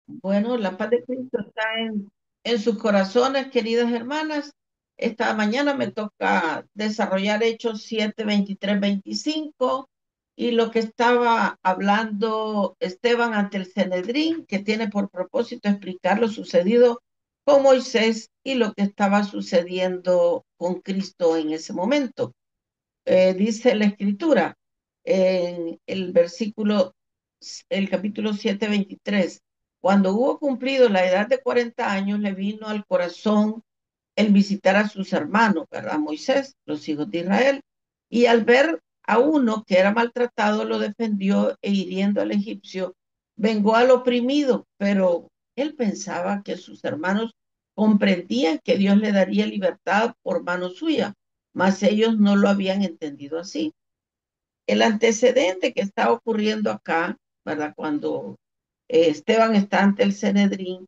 Bueno, la paz de Cristo está en sus corazones, queridas hermanas. Esta mañana me toca desarrollar Hechos 7, 23, 25 y lo que estaba hablando Esteban ante el Sanedrín, que tiene por propósito explicar lo sucedido con Moisés y lo que estaba sucediendo con Cristo en ese momento. Dice la escritura en el capítulo 7, 23, cuando hubo cumplido la edad de 40 años, le vino al corazón el visitar a sus hermanos, ¿verdad? Moisés, los hijos de Israel, y al ver a uno que era maltratado, lo defendió e hiriendo al egipcio, vengó al oprimido, pero él pensaba que sus hermanos comprendían que Dios le daría libertad por mano suya, mas ellos no lo habían entendido así. El antecedente que está ocurriendo acá, ¿verdad? Cuando Esteban está ante el Sanedrín,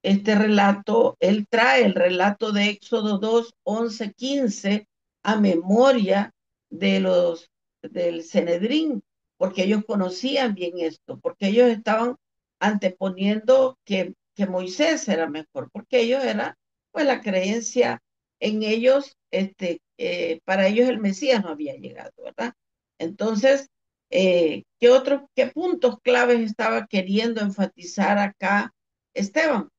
este relato, él trae el relato de Éxodo 2, 11, 15 a memoria de del Sanedrín, porque ellos conocían bien esto, porque ellos estaban anteponiendo que Moisés era mejor, porque ellos era, pues la creencia en ellos, para ellos el Mesías no había llegado, ¿verdad? Entonces, qué puntos claves estaba queriendo enfatizar acá Esteban?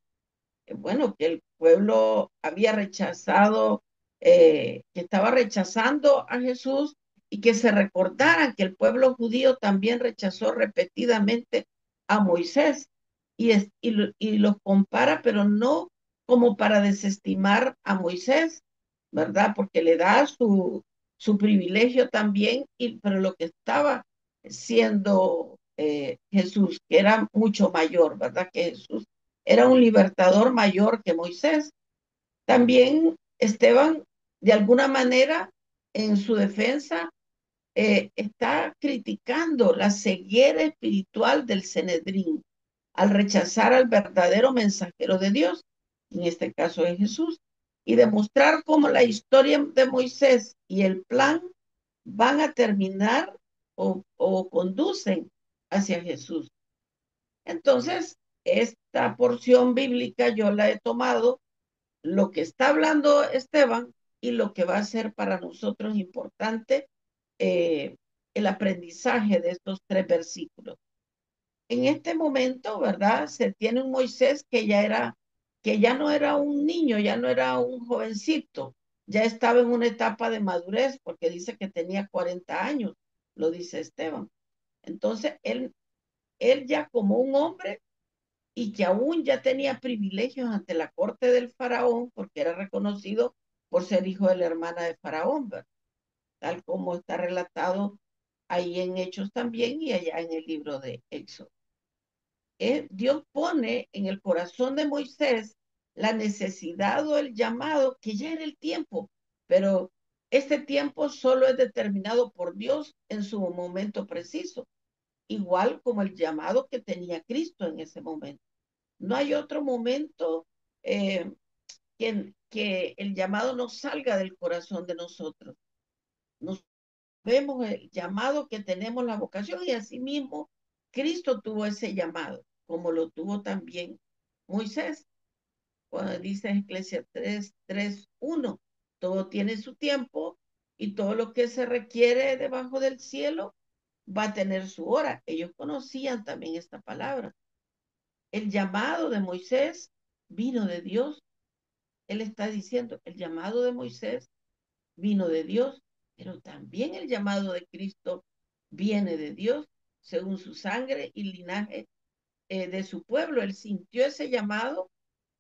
Bueno, que el pueblo había rechazado, que estaba rechazando a Jesús y que se recordaran que el pueblo judío también rechazó repetidamente a Moisés y los compara, pero no como para desestimar a Moisés, ¿verdad? Porque le da su privilegio también, pero lo que estaba siendo Jesús, que era mucho mayor, ¿verdad? Que Jesús era un libertador mayor que Moisés. También Esteban, de alguna manera, en su defensa, está criticando la ceguera espiritual del Sanedrín al rechazar al verdadero mensajero de Dios, en este caso es Jesús, y demostrar cómo la historia de Moisés y el plan van a terminar o conducen hacia Jesús. Entonces, esta porción bíblica yo la he tomado, lo que está hablando Esteban y lo que va a ser para nosotros importante, eh, el aprendizaje de estos tres versículos. En este momento, ¿verdad? Se tiene un Moisés que ya no era un niño, ya no era un jovencito, ya estaba en una etapa de madurez, porque dice que tenía 40 años, lo dice Esteban. Entonces, él ya como un hombre y que aún ya tenía privilegios ante la corte del faraón, porque era reconocido por ser hijo de la hermana de faraón, ¿verdad? Tal como está relatado ahí en Hechos también y allá en el libro de Éxodo. Dios pone en el corazón de Moisés la necesidad o el llamado, que ya era el tiempo, pero este tiempo solo es determinado por Dios en su momento preciso, igual como el llamado que tenía Cristo en ese momento. No hay otro momento eh, que el llamado no salga del corazón de nosotros. Nos vemos el llamado que tenemos, la vocación, y asimismo Cristo tuvo ese llamado, como lo tuvo también Moisés. Cuando dice Eclesiastes 3:1, todo tiene su tiempo y todo lo que se requiere debajo del cielo va a tener su hora. Ellos conocían también esta palabra. El llamado de Moisés vino de Dios. Él está diciendo, el llamado de Moisés vino de Dios, pero también el llamado de Cristo viene de Dios, según su sangre y linaje de su pueblo. Él sintió ese llamado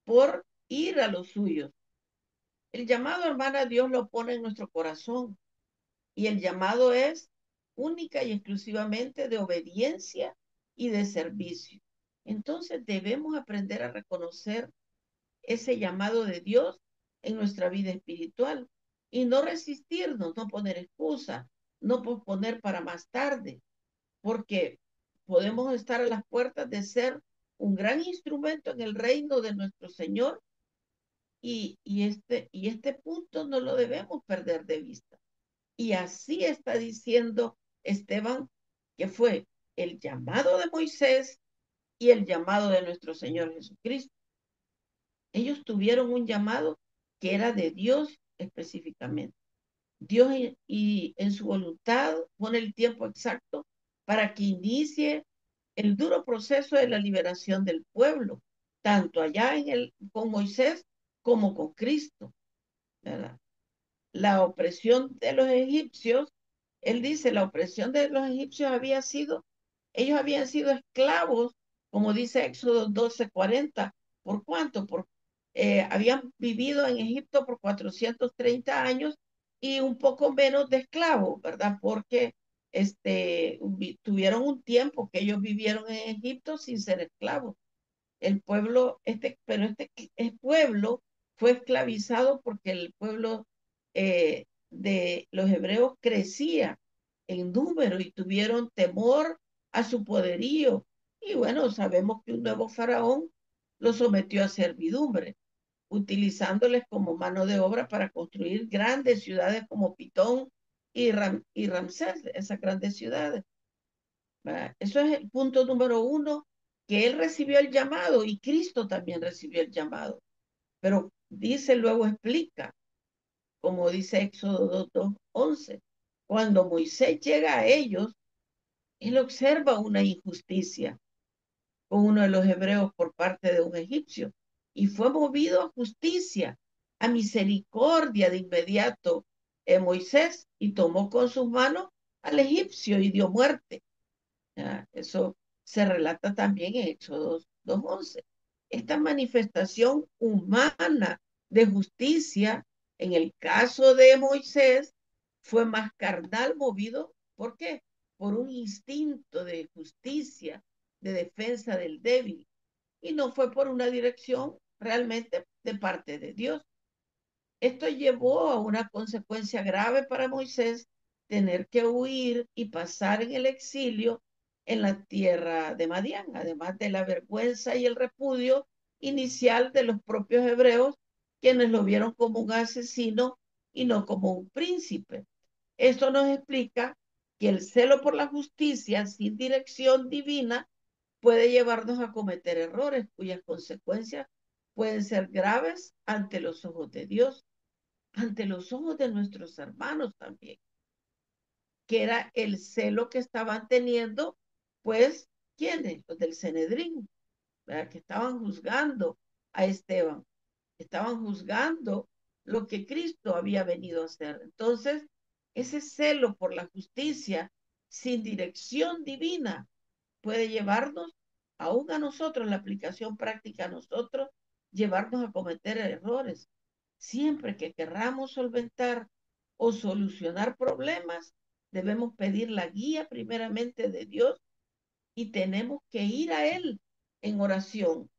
por ir a los suyos. El llamado, hermana, Dios lo pone en nuestro corazón y el llamado es única y exclusivamente de obediencia y de servicio. Entonces debemos aprender a reconocer ese llamado de Dios en nuestra vida espiritual y no resistirnos, no poner excusa, no posponer para más tarde, porque podemos estar a las puertas de ser un gran instrumento en el reino de nuestro Señor y este punto no lo debemos perder de vista. Y así está diciendo Esteban que fue el llamado de Moisés y el llamado de nuestro Señor Jesucristo. Ellos tuvieron un llamado que era de Dios específicamente. Dios y en su voluntad pone el tiempo exacto para que inicie el duro proceso de la liberación del pueblo, tanto allá con Moisés como con Cristo, ¿verdad? La opresión de los egipcios, él dice, la opresión de los egipcios había sido, ellos habían sido esclavos, como dice Éxodo 12:40. ¿Por cuánto? Habían vivido en Egipto por 430 años y un poco menos de esclavos, ¿verdad? Porque tuvieron un tiempo que ellos vivieron en Egipto sin ser esclavos. El pueblo, pero este pueblo fue esclavizado porque el pueblo de los hebreos crecía en número y tuvieron temor a su poderío. Y bueno, sabemos que un nuevo faraón los sometió a servidumbre, utilizándoles como mano de obra para construir grandes ciudades como Pitón y Ramsés, esas grandes ciudades. ¿Verdad? Eso es el punto número uno, que él recibió el llamado y Cristo también recibió el llamado. Pero dice, luego explica, como dice Éxodo 2:11, cuando Moisés llega a ellos, él observa una injusticia con uno de los hebreos por parte de un egipcio y fue movido a justicia, a misericordia de inmediato Moisés y tomó con sus manos al egipcio y dio muerte. Eso se relata también en Éxodo 2:11. Esta manifestación humana de justicia, en el caso de Moisés, fue más carnal movido. ¿Por qué? Por un instinto de justicia, de defensa del débil. Y no fue por una dirección realmente de parte de Dios. Esto llevó a una consecuencia grave para Moisés, tener que huir y pasar en el exilio en la tierra de Madián, además de la vergüenza y el repudio inicial de los propios hebreos, quienes lo vieron como un asesino y no como un príncipe. Esto nos explica que el celo por la justicia sin dirección divina puede llevarnos a cometer errores cuyas consecuencias pueden ser graves ante los ojos de Dios, ante los ojos de nuestros hermanos también, que era el celo que estaban teniendo, pues, ¿quiénes? Los del Sanedrín, ¿verdad? Que estaban juzgando a Esteban, estaban juzgando lo que Cristo había venido a hacer. Entonces, ese celo por la justicia sin dirección divina puede llevarnos, aún a nosotros, la aplicación práctica a nosotros, llevarnos a cometer errores. Siempre que querramos solventar o solucionar problemas, debemos pedir la guía primeramente de Dios y tenemos que ir a Él en oración.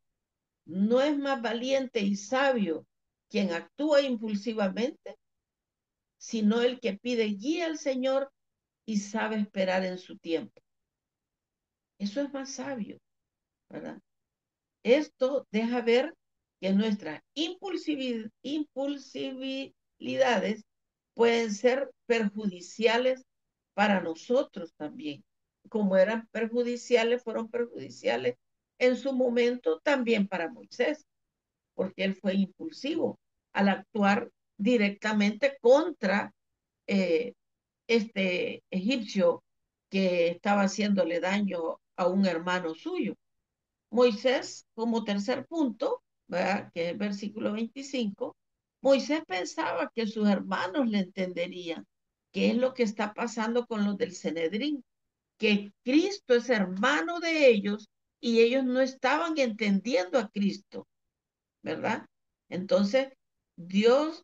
No es más valiente y sabio quien actúa impulsivamente, sino el que pide guía al Señor y sabe esperar en su tiempo. Eso es más sabio, ¿verdad? Esto deja ver que nuestras impulsibilidades pueden ser perjudiciales para nosotros también. Como eran perjudiciales, fueron perjudiciales en su momento también para Moisés, porque él fue impulsivo al actuar directamente contra eh, este egipcio que estaba haciéndole daño a un hermano suyo. Moisés, como tercer punto, ¿verdad? Que es el versículo 25, Moisés pensaba que sus hermanos le entenderían qué es lo que está pasando con los del Sanedrín, que Cristo es hermano de ellos y ellos no estaban entendiendo a Cristo, ¿verdad? Entonces, Dios,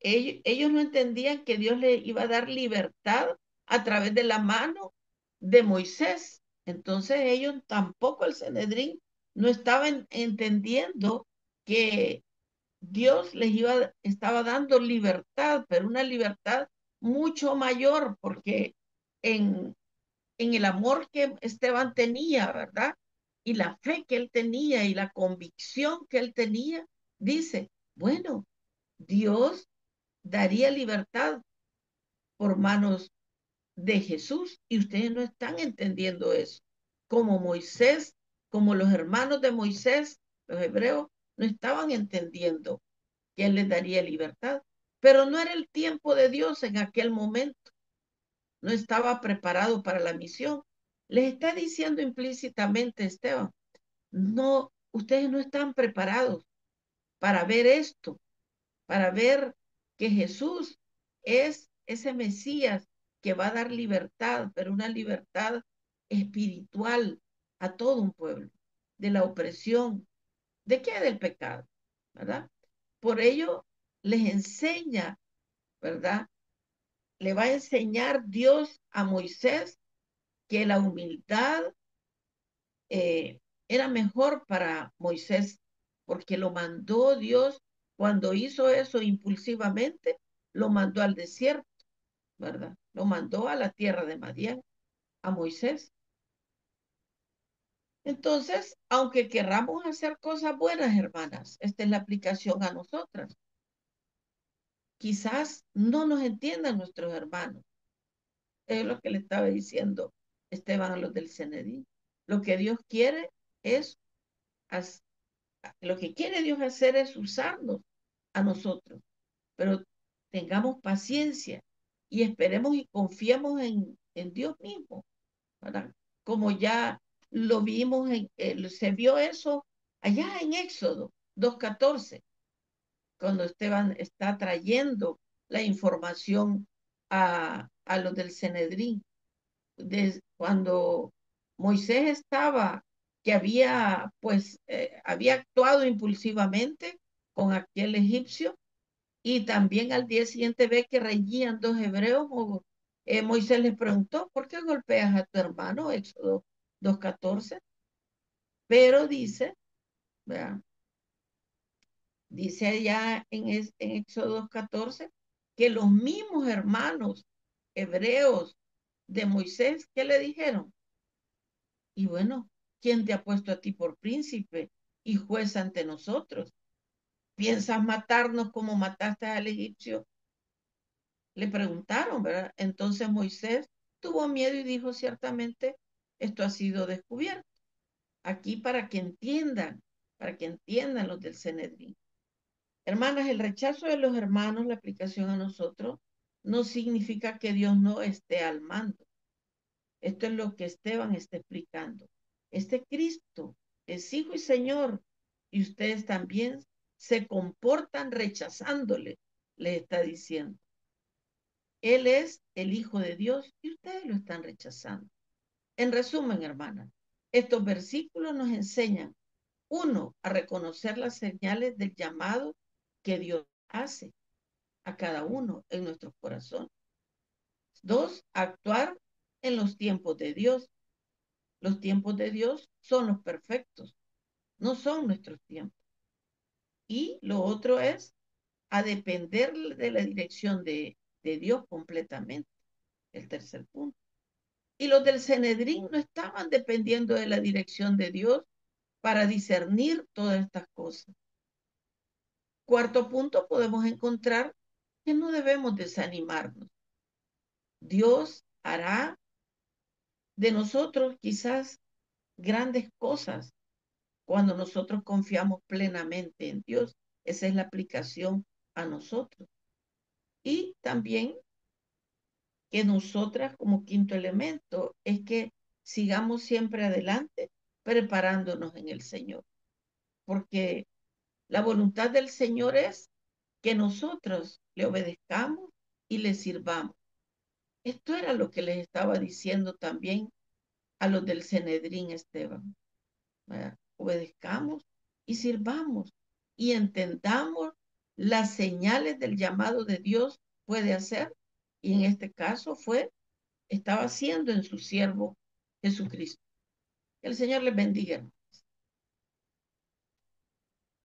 ellos no entendían que Dios le iba a dar libertad a través de la mano de Moisés. Entonces ellos tampoco, el Sanedrín, no estaban entendiendo que Dios estaba dando libertad, pero una libertad mucho mayor, porque en, en el amor que Esteban tenía, ¿verdad? Y la fe que él tenía y la convicción que él tenía, dice, bueno, Dios daría libertad por manos de Jesús y ustedes no están entendiendo eso. Como Moisés como los hermanos de Moisés, los hebreos, no estaban entendiendo que él les daría libertad. Pero no era el tiempo de Dios en aquel momento. No estaba preparado para la misión. Les está diciendo implícitamente Esteban, no, ustedes no están preparados para ver esto, para ver que Jesús es ese Mesías que va a dar libertad, pero una libertad espiritual a todo un pueblo, de la opresión, ¿de qué? Del pecado, ¿verdad? Por ello les enseña, ¿verdad? Le va a enseñar Dios a Moisés que la humildad eh, era mejor para Moisés, porque lo mandó Dios cuando hizo eso impulsivamente, lo mandó al desierto, ¿verdad? Lo mandó a la tierra de Madián, a Moisés. Entonces, aunque querramos hacer cosas buenas, hermanas, esta es la aplicación a nosotras. Quizás no nos entiendan nuestros hermanos. Es lo que le estaba diciendo Esteban a los del Cenedí. Lo que Dios quiere es lo que quiere Dios hacer es usarnos a nosotros, pero tengamos paciencia y esperemos y confiemos en Dios mismo, ¿verdad? Como ya lo vimos, se vio eso allá en Éxodo 2:14, cuando Esteban está trayendo la información a los del Cenedrín, cuando Moisés estaba, que había, pues, había actuado impulsivamente con aquel egipcio, y también al día siguiente ve que reñían dos hebreos, Moisés les preguntó, ¿por qué golpeas a tu hermano? Éxodo 2:14, pero dice, ¿verdad? Dice allá en Éxodo 2:14, que los mismos hermanos hebreos de Moisés, ¿qué le dijeron? Y bueno, ¿quién te ha puesto a ti por príncipe y juez ante nosotros? ¿Piensas matarnos como mataste al egipcio? Le preguntaron, ¿verdad? Entonces Moisés tuvo miedo y dijo, ciertamente, esto ha sido descubierto. Aquí para que entiendan los del Cenedrín. Hermanas, el rechazo de los hermanos, la aplicación a nosotros, no significa que Dios no esté al mando. Esto es lo que Esteban está explicando. Este Cristo es Hijo y Señor, y ustedes también se comportan rechazándole, le está diciendo. Él es el Hijo de Dios y ustedes lo están rechazando. En resumen, hermanas, estos versículos nos enseñan, uno, a reconocer las señales del llamado que Dios hace a cada uno en nuestros corazones. Dos, a actuar en los tiempos de Dios. Los tiempos de Dios son los perfectos, no son nuestros tiempos. Y lo otro es a depender de la dirección de Dios completamente, el tercer punto. Y los del Cenedrín no estaban dependiendo de la dirección de Dios para discernir todas estas cosas. Cuarto punto, podemos encontrar que no debemos desanimarnos. Dios hará de nosotros quizás grandes cosas cuando nosotros confiamos plenamente en Dios. Esa es la aplicación a nosotros. Y también que nosotras como quinto elemento es que sigamos siempre adelante preparándonos en el Señor. Porque la voluntad del Señor es que nosotros le obedezcamos y le sirvamos. Esto era lo que les estaba diciendo también a los del Cenedrín Esteban. ¿Verdad? Obedezcamos y sirvamos y entendamos las señales del llamado de Dios puede hacer. Y en este caso estaba haciendo en su siervo Jesucristo. Que el Señor les bendiga.